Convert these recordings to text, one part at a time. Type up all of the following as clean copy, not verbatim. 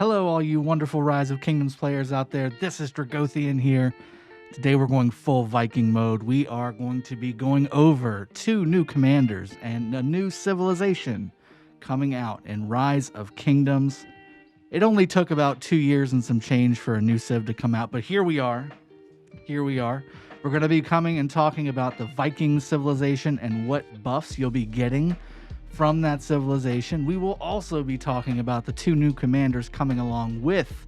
Hello, all you wonderful Rise of Kingdoms players out there. This is Dragothien here. Today we're going full Viking mode. We are going to be going over 2 new commanders and a new civilization coming out in Rise of Kingdoms. It only took about 2 years and some change for a new civ to come out, but here we are. Here we are. We're going to be coming and talking about the Viking civilization and what buffs you'll be getting from that civilization. We will also be talking about the 2 new commanders coming along with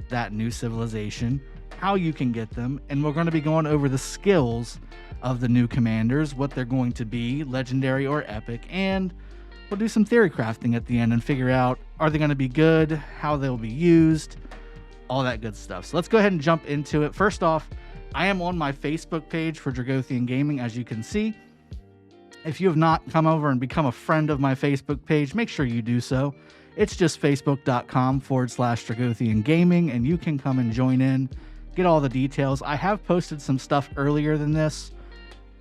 that new civilization, how you can get them, and we're going to be going over the skills of the new commanders, what they're going to be, legendary or epic, and we'll do some theory crafting at the end and figure out, are they going to be good, how they'll be used, all that good stuff. So let's go ahead and jump into it. First off, I am on my Facebook page for Dragothien Gaming, as you can see. If you have not come over and become a friend of my Facebook page, make sure you do so. It's just facebook.com/Dragothien Gaming, and you can come and join in, get all the details. I have posted some stuff earlier than this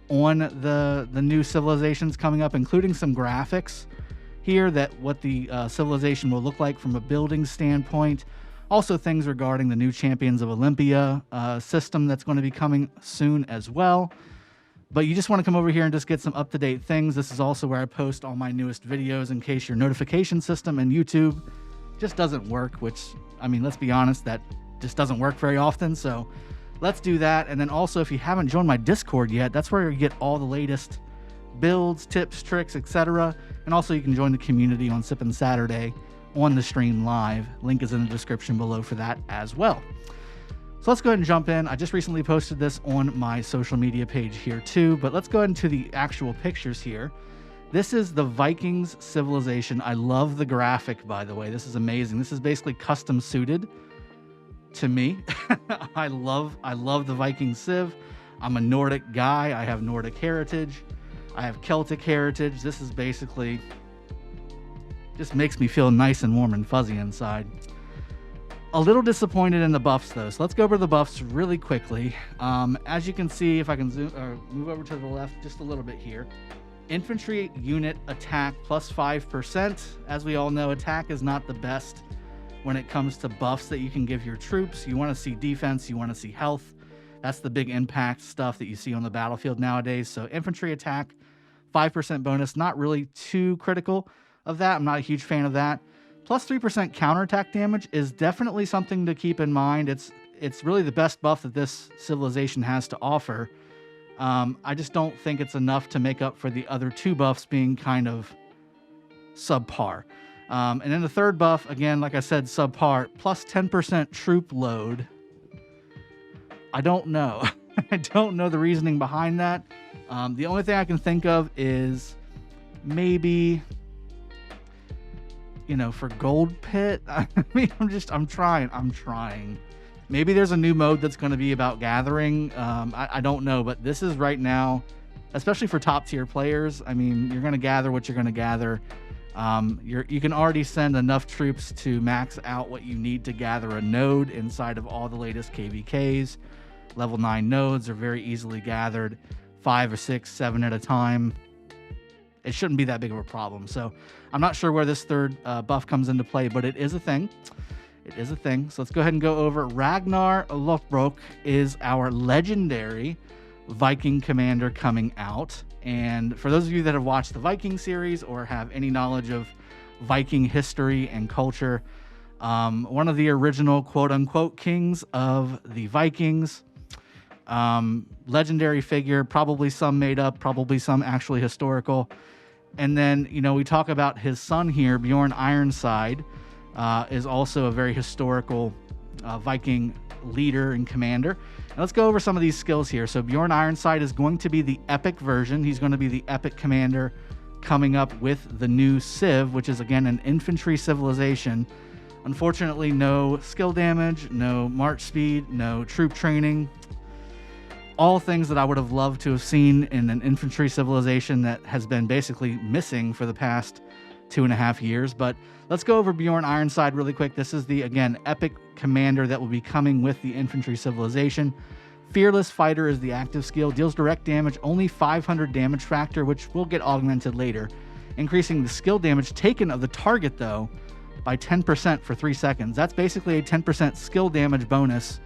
on the new civilizations coming up, including some graphics here that what the civilization will look like from a building standpoint. Also things regarding the new Champions of Olympia system that's going to be coming soon as well. But you just want to come over here and just get some up-to-date things. This is also where I post all my newest videos in case your notification system and YouTube just doesn't work, which, I mean, let's be honest, that just doesn't work very often. So let's do that. And then also, if you haven't joined my Discord yet, that's where you get all the latest builds, tips, tricks, etc. And also you can join the community on Sippin' Saturday on the stream live. Link is in the description below for that as well. So let's go ahead and jump in. I just recently posted this on my social media page here too, but let's go into the actual pictures here. This is the Vikings civilization. I love the graphic, by the way. This is amazing. This is basically custom suited to me. I love the Viking civ. I'm a Nordic guy. I have Nordic heritage. I have Celtic heritage. This is basically just makes me feel nice and warm and fuzzy inside. A little disappointed in the buffs though, so let's go over the buffs really quickly. As you can see, if I can zoom or move over to the left just a little bit here, infantry unit attack plus 5%. As we all know, attack is not the best when it comes to buffs that you can give your troops. You want to see defense, you want to see health. That's the big impact stuff that you see on the battlefield nowadays. So infantry attack, 5% bonus, not really too critical of that. I'm not a huge fan of that. Plus 3% counterattack damage is definitely something to keep in mind. It's really the best buff that this civilization has to offer. I just don't think it's enough to make up for the other 2 buffs being kind of subpar. And then the third buff, again, like I said, subpar, plus 10% troop load. I don't know. I don't know the reasoning behind that. The only thing I can think of is maybe, you know, for Gold Pit. I mean, I'm trying. Maybe there's a new mode that's going to be about gathering. I don't know, but this is right now, especially for top tier players. I mean, you're going to gather what you're going to gather. You can already send enough troops to max out what you need to gather a node inside of all the latest KVKs. Level 9 nodes are very easily gathered, 5 or 6, 7 at a time. It shouldn't be that big of a problem. So I'm not sure where this third buff comes into play, but it is a thing. It is a thing. So let's go ahead and go over. Ragnar Lothbrok is our legendary Viking commander coming out. And for those of you that have watched the Viking series or have any knowledge of Viking history and culture, one of the original quote-unquote kings of the Vikings, legendary figure, probably some made up, probably some actually historical. And then, you know, we talk about his son here, Bjorn Ironside, is also a very historical Viking leader and commander. And let's go over some of these skills here. So Bjorn Ironside is going to be the epic version. He's going to be the epic commander coming up with the new civ, which is, again, an infantry civilization. Unfortunately, no skill damage, no march speed, no troop training. All things that I would have loved to have seen in an infantry civilization that has been basically missing for the past 2.5 years. But let's go over Bjorn Ironside really quick. This is the, again, epic commander that will be coming with the infantry civilization. Fearless Fighter is the active skill. Deals direct damage, only 500 damage factor, which will get augmented later. Increasing the skill damage taken of the target, though, by 10% for 3 seconds. That's basically a 10% skill damage bonus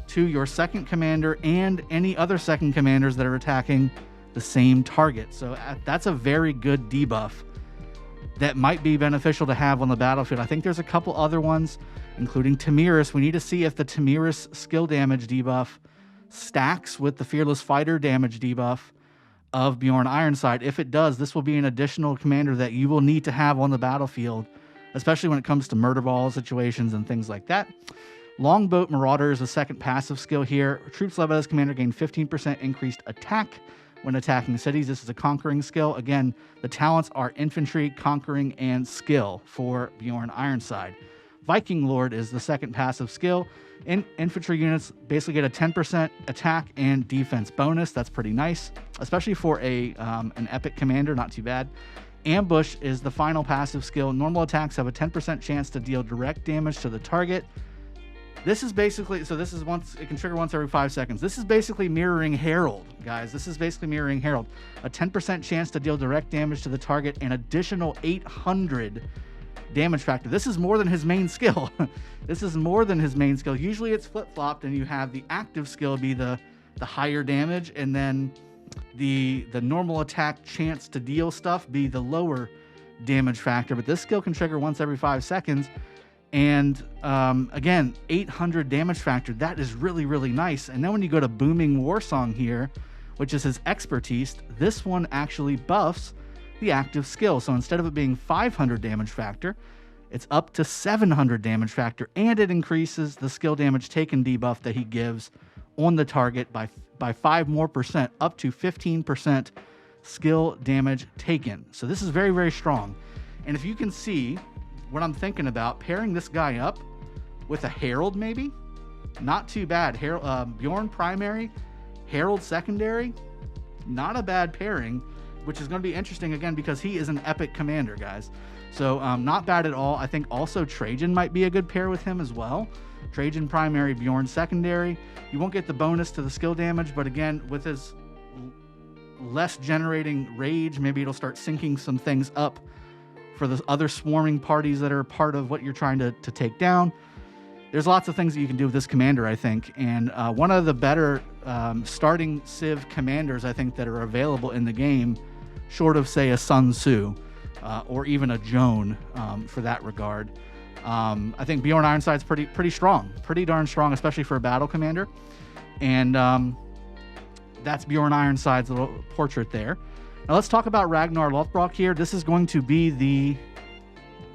to your second commander and any other second commanders that are attacking the same target. So that's a very good debuff that might be beneficial to have on the battlefield. I think there's a couple other ones, including Tamiris. We need to see if the Tamiris skill damage debuff stacks with the Fearless Fighter damage debuff of Bjorn Ironside. If it does, this will be an additional commander that you will need to have on the battlefield, especially when it comes to murder ball situations and things like that. Longboat Marauder is a second passive skill here. Troops led by this commander gain 15% increased attack when attacking cities. This is a conquering skill. Again, the talents are infantry, conquering, and skill for Bjorn Ironside. Viking Lord is the second passive skill. Infantry units basically get a 10% attack and defense bonus. That's pretty nice, especially for an epic commander. Not too bad. Ambush is the final passive skill. Normal attacks have a 10% chance to deal direct damage to the target. This is basically, so this is once, it can trigger once every 5 seconds. This is basically mirroring Herald, guys. This is basically mirroring Herald. A 10% chance to deal direct damage to the target, an additional 800 damage factor. This is more than his main skill. This is more than his main skill. Usually it's flip-flopped and you have the active skill be the higher damage, and then the normal attack chance to deal stuff be the lower damage factor. But this skill can trigger once every 5 seconds. And again, 800 damage factor. That is really, really nice. And then when you go to Booming Warsong here, which is his expertise, this one actually buffs the active skill. So instead of it being 500 damage factor, it's up to 700 damage factor, and it increases the skill damage taken debuff that he gives on the target by 5% more, up to 15% skill damage taken. So this is very, very strong. And if you can see what I'm thinking about, pairing this guy up with a Herald, maybe not too bad. Bjorn primary, Herald secondary, not a bad pairing, which is going to be interesting again because he is an epic commander, guys. So not bad at all. I think also Trajan might be a good pair with him as well. Trajan primary, Bjorn secondary. You won't get the bonus to the skill damage, but again, with his less generating rage, maybe it'll start syncing some things up for the other swarming parties that are part of what you're trying to take down. There's lots of things that you can do with this commander, I think. And one of the better starting Civ commanders, I think, that are available in the game, short of, say, a Sun Tzu or even a Joan for that regard. I think Bjorn Ironside's pretty strong, pretty darn strong, especially for a battle commander. And that's Bjorn Ironside's little portrait there. Now let's talk about Ragnar Lothbrok here. This is going to be the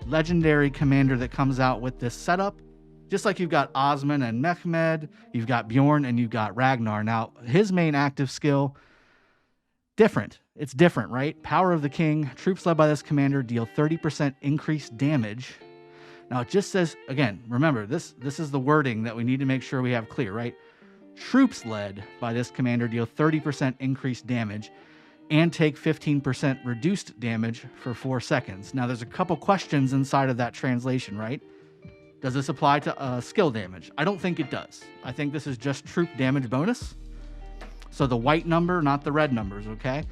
legendary commander that comes out with this setup. Just like you've got Osman and Mehmed, you've got Bjorn, and you've got Ragnar. Now, his main active skill, different. It's different, right? Power of the King. Troops led by this commander deal 30% increased damage. Now, it just says, again, remember, this is the wording that we need to make sure we have clear, right? Troops led by this commander deal 30% increased damage and take 15% reduced damage for 4 seconds. Now, there's a couple questions inside of that translation, right? Does this apply to skill damage? I don't think it does. I think this is just troop damage bonus. So the white number, not the red numbers, okay?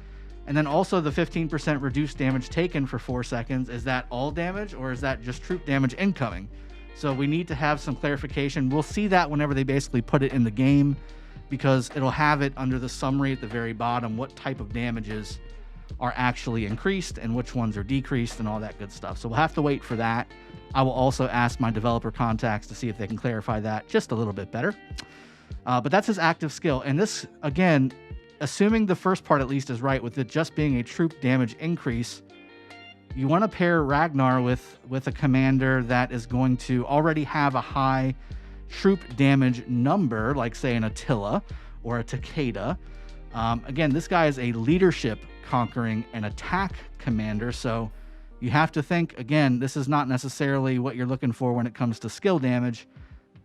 And then also the 15% reduced damage taken for 4 seconds. Is that all damage, or is that just troop damage incoming? So we need to have some clarification. We'll see that whenever they basically put it in the game, because it'll have it under the summary at the very bottom, what type of damages are actually increased and which ones are decreased and all that good stuff. So we'll have to wait for that. I will also ask my developer contacts to see if they can clarify that just a little bit better. But that's his active skill. And this, again, assuming the first part at least is right, with it just being a troop damage increase, you want to pair Ragnar with a commander that is going to already have a high troop damage number, like say an Attila or a Takeda. Again, this guy is a leadership, conquering, and attack commander, so you have to think, again, this is not necessarily what you're looking for when it comes to skill damage.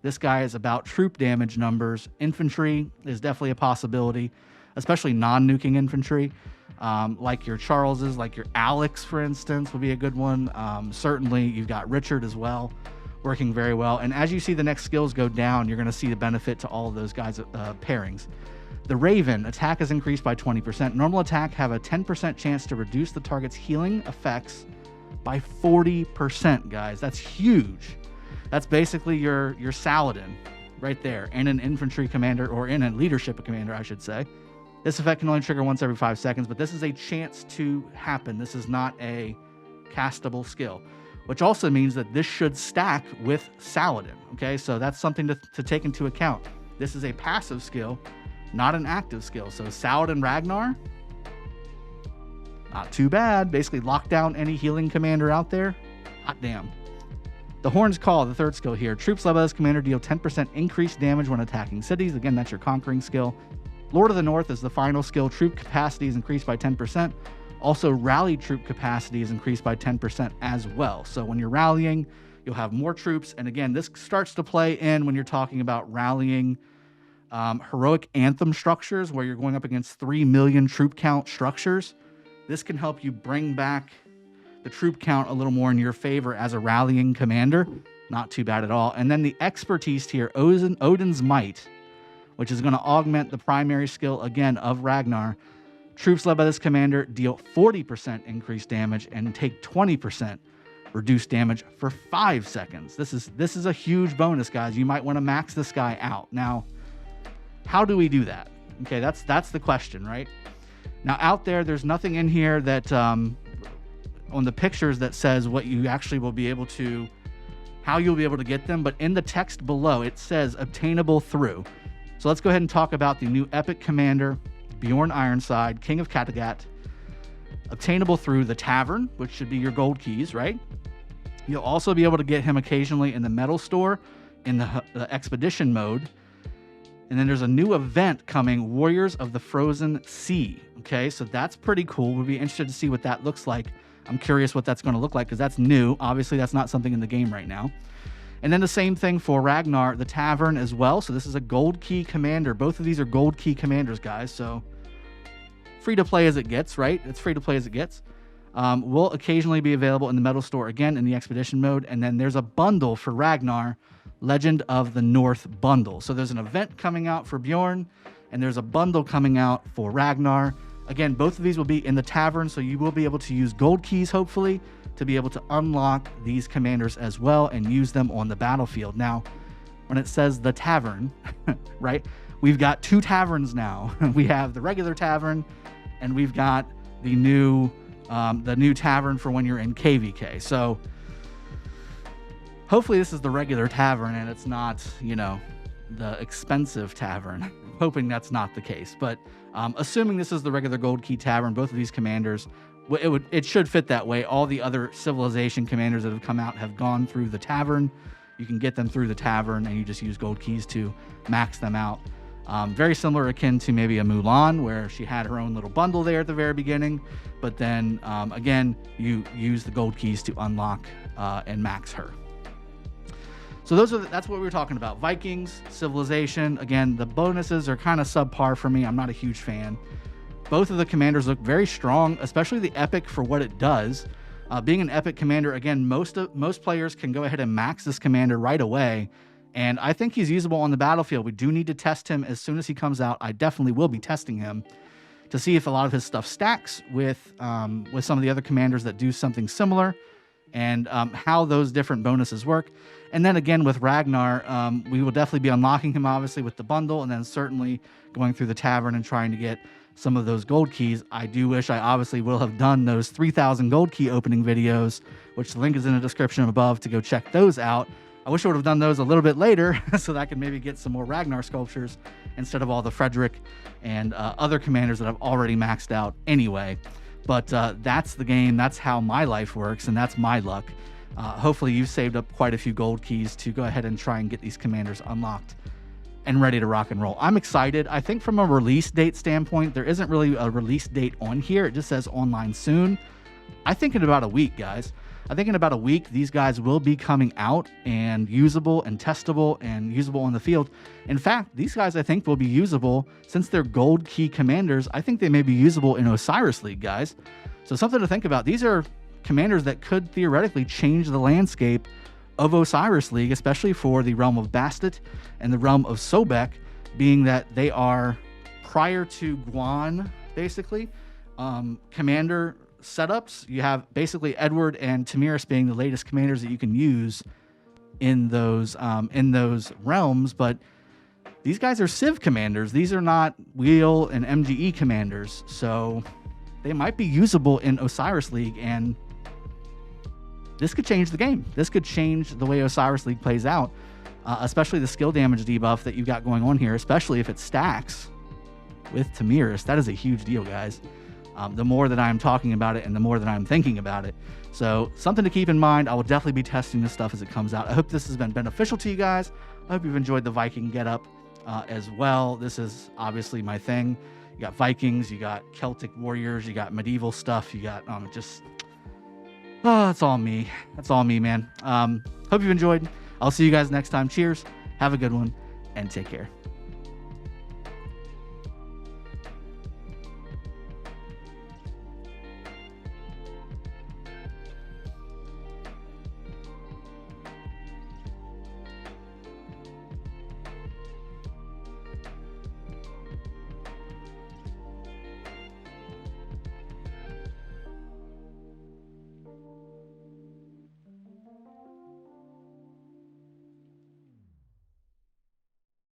This guy is about troop damage numbers. Infantry is definitely a possibility, especially non-nuking infantry, like your Charleses, like your Alex, for instance, would be a good one. Certainly, you've got Richard as well, working very well. And as you see the next skills go down, you're going to see the benefit to all of those guys' pairings. The Raven, attack is increased by 20%. Normal attack have a 10% chance to reduce the target's healing effects by 40%, guys. That's huge. That's basically your Saladin right there, and an infantry commander, or in a leadership commander, I should say. This effect can only trigger once every 5 seconds, but this is a chance to happen. This is not a castable skill, which also means that this should stack with Saladin. Okay, so that's something to take into account. This is a passive skill, not an active skill. So Saladin Ragnar, not too bad. Basically lock down any healing commander out there. Hot damn. The Horn's Call, the third skill here. Troops led by this commander deal 10% increased damage when attacking cities. Again, that's your conquering skill. Lord of the North is the final skill. Troop capacity is increased by 10%. Also, rally troop capacity is increased by 10% as well. So when you're rallying, you'll have more troops. And again, this starts to play in when you're talking about rallying heroic anthem structures, where you're going up against 3 million troop count structures. This can help you bring back the troop count a little more in your favor as a rallying commander. Not too bad at all. And then the expertise tier, Odin's Might, which is going to augment the primary skill, again, of Ragnar. Troops led by this commander deal 40% increased damage and take 20% reduced damage for 5 seconds. This is a huge bonus, guys. You might want to max this guy out. Now, how do we do that? Okay, that's the question, right? Now, out there's nothing in here that on the pictures that says what you actually will be able to, how you'll be able to get them, but in the text below it says obtainable through. So let's go ahead and talk about the new epic commander, Bjorn Ironside, King of Kattegat, obtainable through the Tavern, which should be your gold keys, right? You'll also be able to get him occasionally in the metal store, in the expedition mode. And then there's a new event coming, Warriors of the Frozen Sea. Okay, so that's pretty cool. We'll be interested to see what that looks like. I'm curious what that's going to look like, because that's new. Obviously, that's not something in the game right now. And then the same thing for Ragnar, the Tavern as well. So this is a gold key commander. Both of these are gold key commanders, guys. So free to play as it gets, right? It's free to play as it gets. Will occasionally be available in the metal store, again, in the expedition mode. And then there's a bundle for Ragnar, Legend of the North bundle. So there's an event coming out for Bjorn, and there's a bundle coming out for Ragnar. Again, both of these will be in the Tavern, so you will be able to use gold keys, hopefully, to be able to unlock these commanders as well and use them on the battlefield. Now, when it says the Tavern, right, we've got 2 taverns now. We have the regular tavern, and we've got the new tavern for when you're in KVK. So hopefully this is the regular tavern and it's not, you know, the expensive tavern. Hoping that's not the case, but assuming this is the regular gold key tavern, both of these commanders, it should fit that way. All the other civilization commanders that have come out have gone through the tavern. You can get them through the tavern, and you just use gold keys to max them out. Very similar, akin to maybe a Mulan, where she had her own little bundle there at the very beginning, but then again, you use the gold keys to unlock and max her. So that's what we were talking about. Vikings, Civilization. Again, the bonuses are kind of subpar for me. I'm not a huge fan. Both of the commanders look very strong, especially the Epic for what it does. Being an Epic commander, again, most players can go ahead and max this commander right away. And I think he's usable on the battlefield. We do need to test him as soon as he comes out. I definitely will be testing him to see if a lot of his stuff stacks with some of the other commanders that do something similar, and how those different bonuses work. And then again with Ragnar, we will definitely be unlocking him obviously with the bundle, and then certainly going through the tavern and trying to get some of those gold keys. I do wish I obviously will have done those 3,000 gold key opening videos, which the link is in the description above to go check those out. I wish I would have done those a little bit later so that I could maybe get some more Ragnar sculptures instead of all the Frederick and other commanders that I've already maxed out anyway. But that's the game. That's how my life works, and that's my luck. Hopefully you've saved up quite a few gold keys to go ahead and try and get these commanders unlocked and ready to rock and roll. I'm excited. I think from a release date standpoint, there isn't really a release date on here. It just says online soon. I think in about a week, guys. I think in about a week, these guys will be coming out and usable and testable and usable on the field. In fact, these guys I think will be usable since they're gold key commanders. I think they may be usable in Osiris League, guys. So something to think about. These are commanders that could theoretically change the landscape of Osiris League, especially for the realm of Bastet and the realm of Sobek, being that they are prior to Guan, basically, commander setups. You have basically Edward and Tamiris being the latest commanders that you can use in those realms, but these guys are Civ commanders. These are not Wheel and MGE commanders, so they might be usable in Osiris League, and this could change the game. This could change the way Osiris League plays out, especially the skill damage debuff that you've got going on here, especially if it stacks with Tamiris. That is a huge deal, guys. The more that I'm talking about it and the more that I'm thinking about it. So something to keep in mind. I will definitely be testing this stuff as it comes out. I hope this has been beneficial to you guys. I hope you've enjoyed the Viking getup as well. This is obviously my thing. You got Vikings, you got Celtic warriors, you got medieval stuff, you got that's all me. That's all me, man. Hope you've enjoyed. I'll see you guys next time. Cheers. Have a good one and take care.